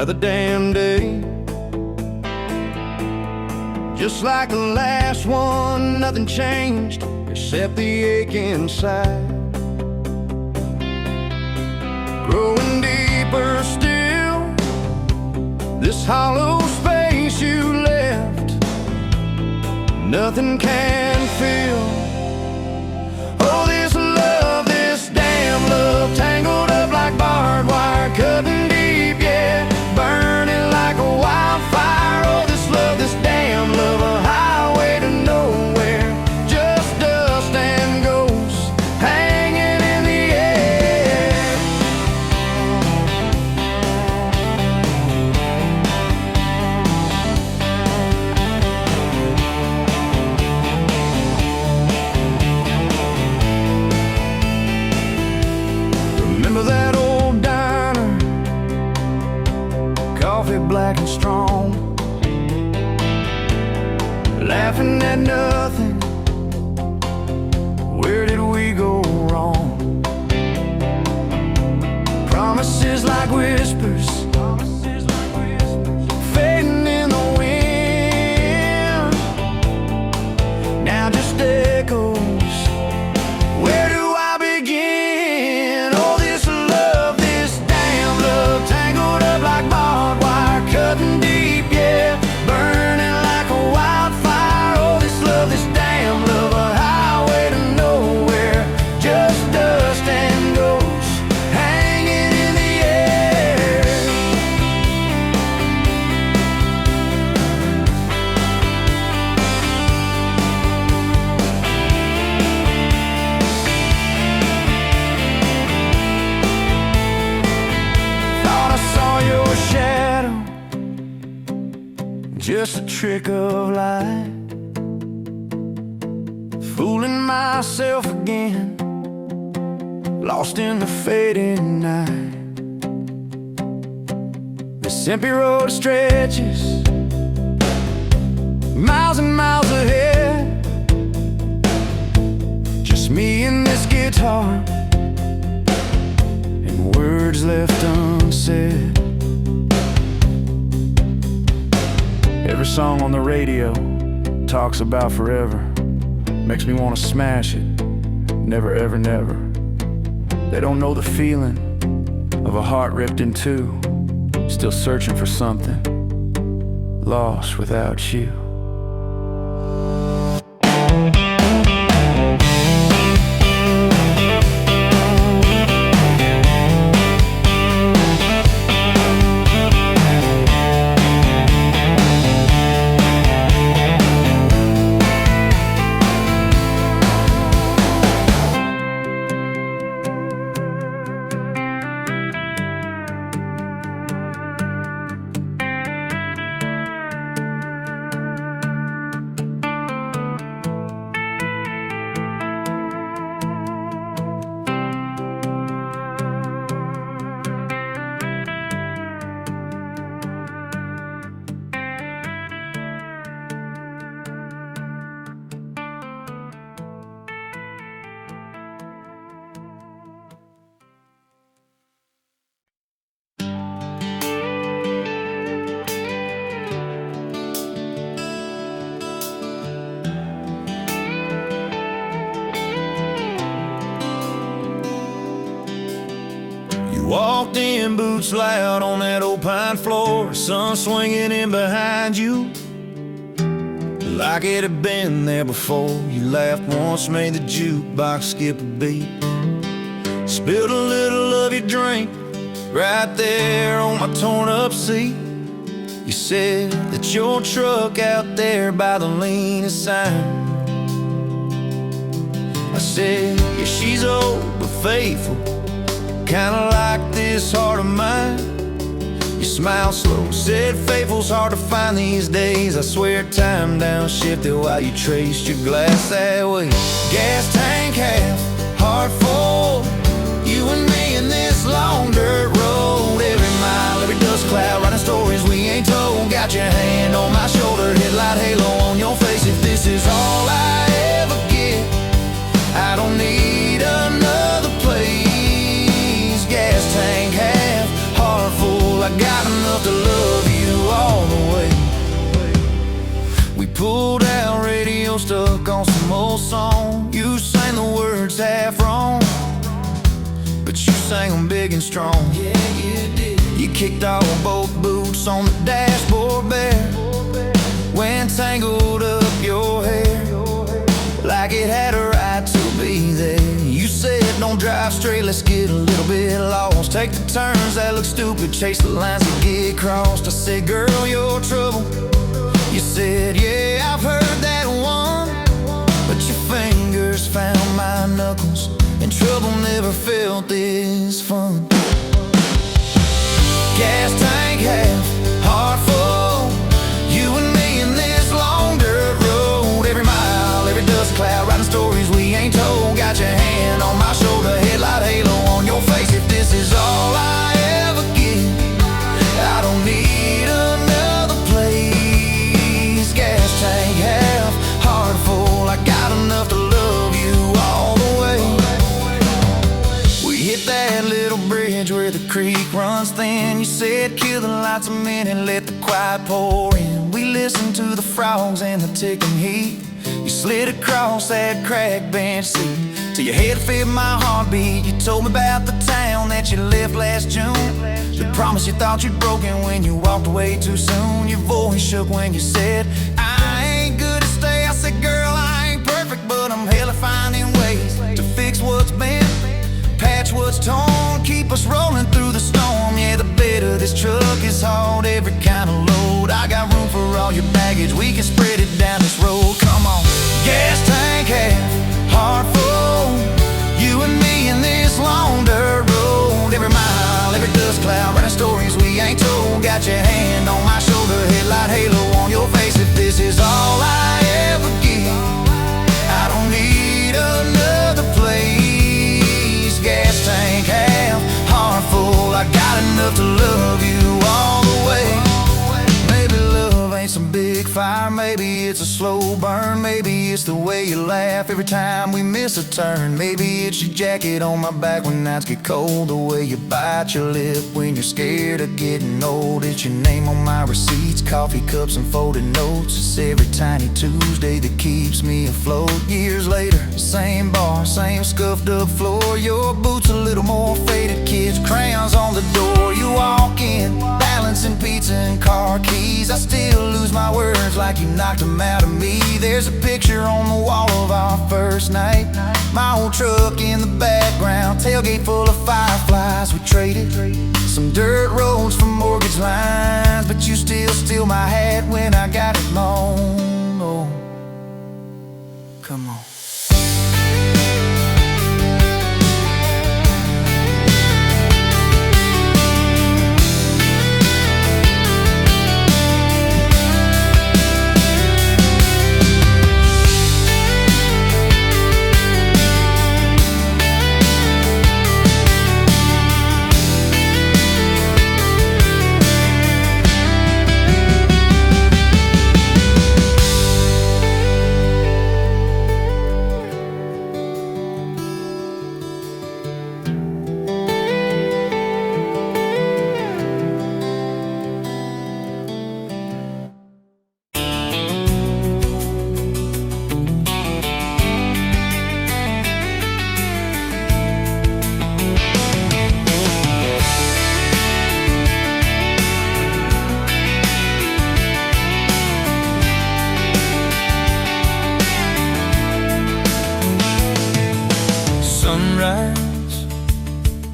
another damn day. Just like the last one, nothing changed except the ache inside. Growing deeper still, this hollow space you left, nothing can fill. Oh, this love, this damn love, tangled up like barbed wire, cutting deep, yeah, burning like a wildfire. Oh, this love, this damn love, a highway to nowhere, just dust and ghosts hanging in the air. Remember that old diner, coffee black and strong, laughing at nothing. Where did we go wrong? Promises like whispers, fading in the wind, now just echoes. Where do I begin? Oh, this love, this damn love, tangled up like barbed wire, cutting deep, yeah, burning like a wildfire. Oh, this love, this damn love, a highway to nowhere, just dust and ghosts hanging in the air. Thought I saw your shadow, just a trick of light, fooling myself again, lost in the fading night. This empty road stretches miles and miles ahead, just me and this guitar, and words left unsaid. Every song on the radio talks about forever, makes me want to smash it, never ever never. They don't know the feeling of a heart ripped in two, still searching for something, lost without you. Walked in, boots loud on that old pine floor, sun swinging in behind you, like it had been there before. You laughed once, made the jukebox skip a beat, spilled a little of your drink right there on my torn up seat. You said that your truck out there by the leanest sign. I said, yeah, she's old but faithful, kinda like this heart of mine. You smiled slow, said faithful's hard to find these days. I swear time downshifted while you traced your glass that way. Gas tank half, heart full, you and me in this long dirt road. Every mile, every dust cloud, writing stories we ain't told. Got your hand on my shoulder, headlight halo on your face. If this is all I ever get, I don't need another place. Gas tank half, heart full, I got enough to on some old song. You sang the words half wrong, but you sang them big and strong. Yeah, you did. You kicked off both boots on the dashboard bare, when tangled up your hair like it had a right to be there. You said don't drive straight, let's get a little bit lost. Take the turns that look stupid, chase the lines that get crossed. I said, girl, you're trouble. You said, yeah, I've heard that one, but your fingers found my knuckles, and trouble never felt this fun. Gas tank half, heart full, you and me in this long dirt road. Every mile, every dust cloud, writing stories we ain't told. Got your hand on my shoulder, headlight halo on your face. If this is all I ever get, I don't need another place. Gas tank half, heart full, I got enough to love you all the way. We hit that little bridge where the creek runs thin. You said kill the lights a minute, let the quiet pour in. We listened to the frogs and the ticking heat. You slid across that cracked bench seat till your head fit my heartbeat. You told me about the town that you left last June, the promise you thought you'd broken when you walked away too soon. Your voice shook when you said, I ain't good to stay. I said, girl, I ain't perfect, but I'm hella finding ways to fix what's bent, patch what's torn, keep us rolling through the storm. Yeah, the bed of this truck is hauled every kind of load. I got room for all your baggage, we can spread it down this road. Come on. Gas tank half, heart full, you and me in this long dirt road. Every mile, every dust cloud, writing stories we ain't told. Got your hand on my shoulder, headlight halo on your face. If this is all I ever get, I don't need another place. Gas tank half, heart full, I got enough to love you all the way. Maybe love ain't some big fire, maybe it's a slow burn. Maybe it's the way you laugh every time we miss a turn. Maybe it's your jacket on my back when nights get cold, the way you bite your lip when you're scared of getting old. It's your name on my receipts, coffee cups and folded notes. It's every tiny Tuesday that keeps me afloat. Years later, same bar, same scuffed up floor. Your boots a little more faded, kids' crayons on the door. You walk in, balancing pizza and car keys. I still lose my words like you knocked them out of me. There's a picture on the wall of our first night, my old truck in the background, tailgate full of fireflies. We traded some dirt roads for mortgage lines, but you still steal my hat when I got it mown. Oh, come on.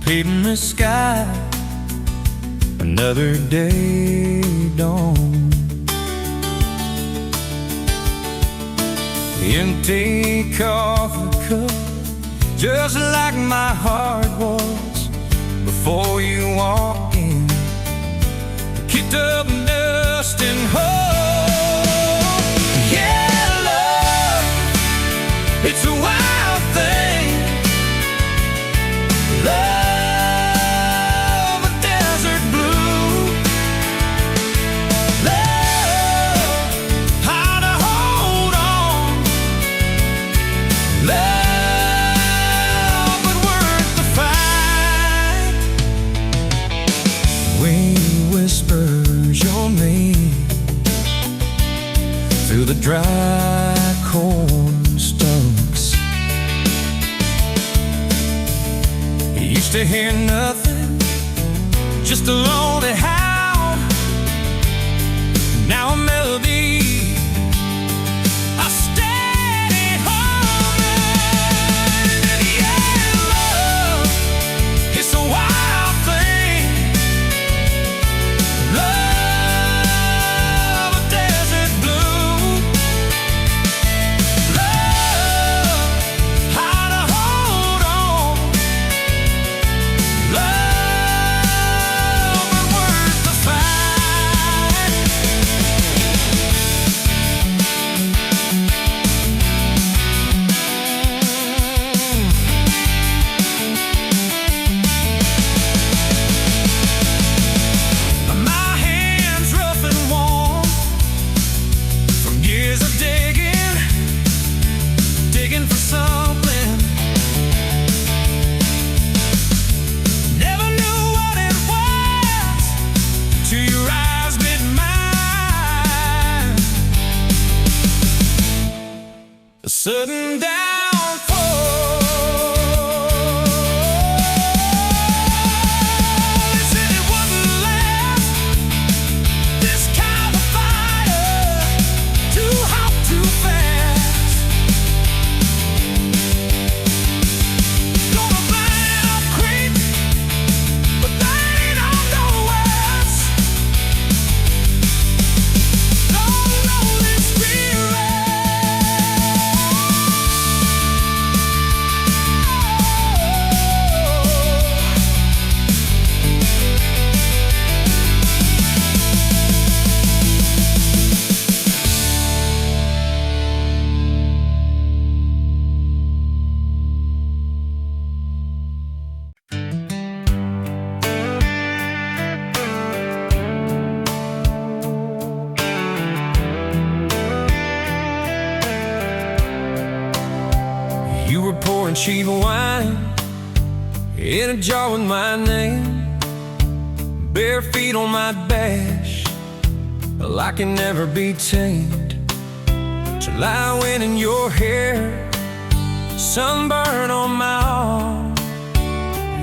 Painting the sky, another day dawn. Empty coffee cup, just like my heart was before you walked in. Kicked up dust and hope. Yeah, love, it's a wild thing. Love, a desert blue. Love, how to hold on. Love, but worth the fight. Wind whispers your name used to hear nothing, just a lonely howl. Now a melody, a steady humming. And yeah, love, it's a wild thing. Love, a desert bloom. Love, how to hold on. Love, but words to find. My hands rough and warm from years of digging for something. Never knew what it was till your eyes met mine. A sudden downfall. They said it wouldn't last. This kind of fire, too hot, too fast. Gonna burn up quick, but they don't know us. Don't know this You were pouring cheap wine in a jar with my name, bare feet on my dash. Well, I can never be tamed till I went in your hair, sunburn on my arm.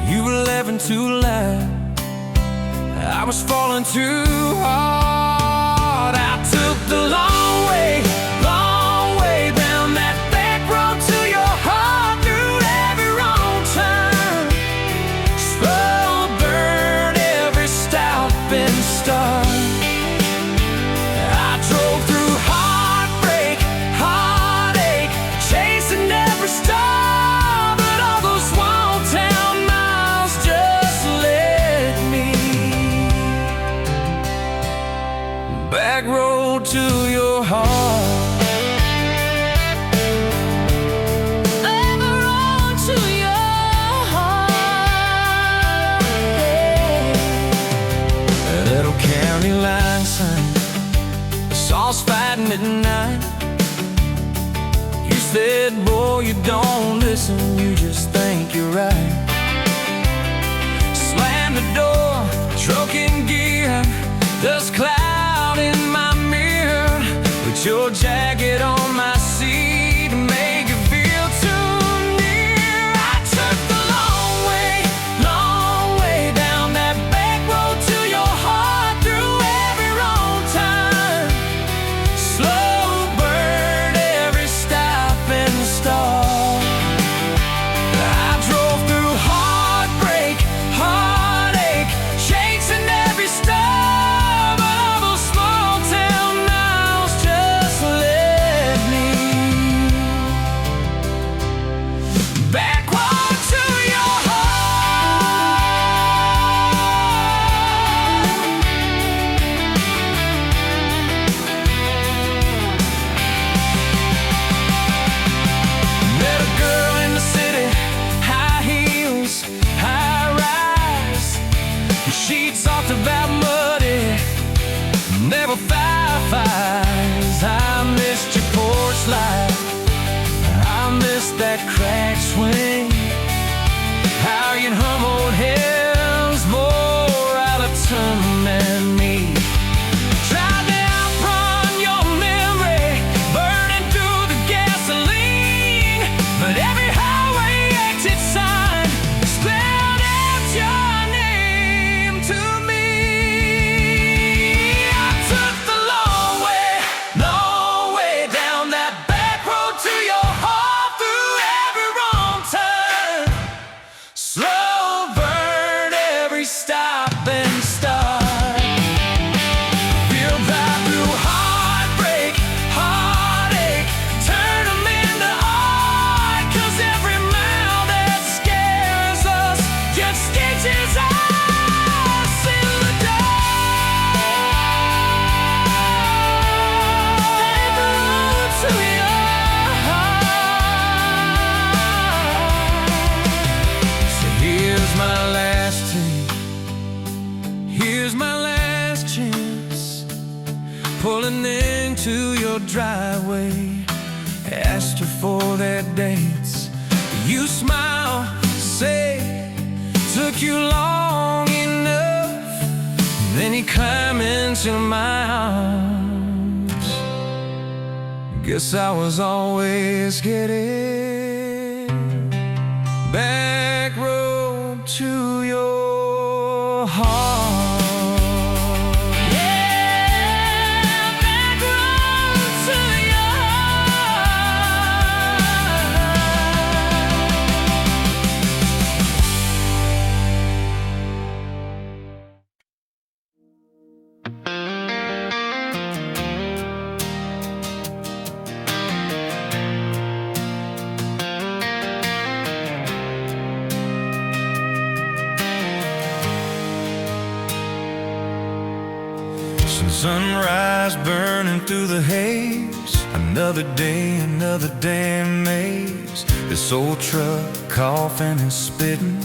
You were laughing too loud, I was falling too hard. I took the long way down that back road to your heart, through every wrong turn, slow burn every stop and start. I drove through heartbreak, heartache, chasing every star, but all those small town miles just led me back road to your heart. Ever on to your heart. A little county line sign, saws fighting at night. You said, boy, you don't listen, you just think you're right. Slam the door, truck in gear, dust cloud in my mirror. Put your jacket on my seat, make it feel too near. I took the long way down that back road to your heart, through every wrong turn, slow burn every stop and start. I drove through heartbreak, heartache, chasing every star, but all those small town miles just led me backward to your heart. Met a girl in the city, high heels, high rise. She talked about muddy, never fireflies. I missed your porch light, I missed that cracked swing, how you'd hum old hymns more out of tune than me. Tried to outrun your memory, burning through the gasoline, but every highway exit sign spelled your driveway, asked her for that dance. You smile, say, took you long enough. Then you climb into my arms. Guess I was always getting back road to your heart. Sunrise burning through the haze, another day, another damn maze. This old truck coughing and spitting,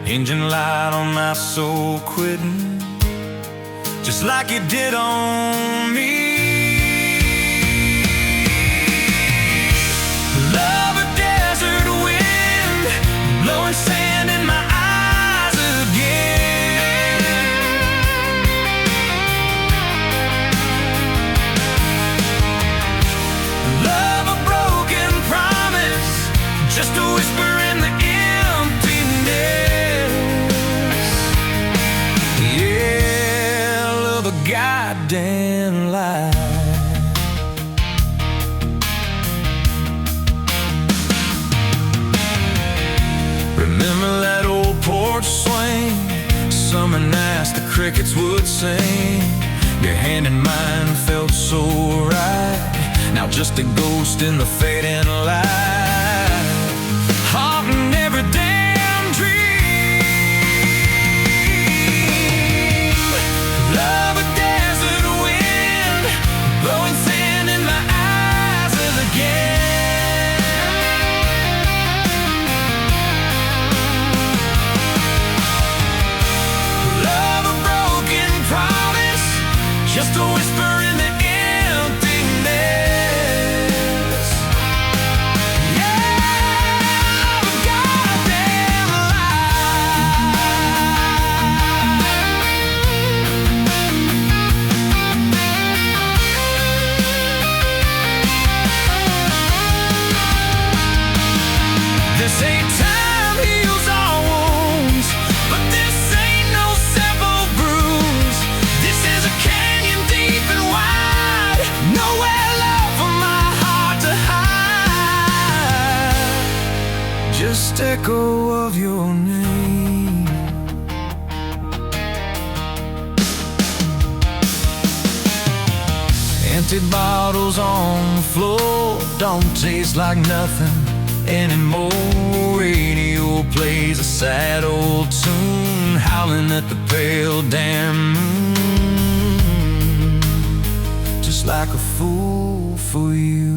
engine light on my soul quitting, just like it did on me. Love a desert wind, blowing sand in my eyes again. Just a whisper in the emptiness. Yeah, love a goddamn lie. Remember that old porch swing, summer nights the crickets would sing. Your hand in mine felt so right, now just a ghost in the fading light. Haunting every damn dream. Love a desert wind, blowing sand in my eyes again. Love a broken promise, just a whisper in the emptiness. This ain't time heals all wounds, but this ain't no simple bruise. This is a canyon deep and wide, nowhere left for my heart to hide. Just echo of your name. Empty bottles on the floor don't taste like nothing anymore. Radio plays a sad old tune, howling at the pale damn moon, just like a fool for you.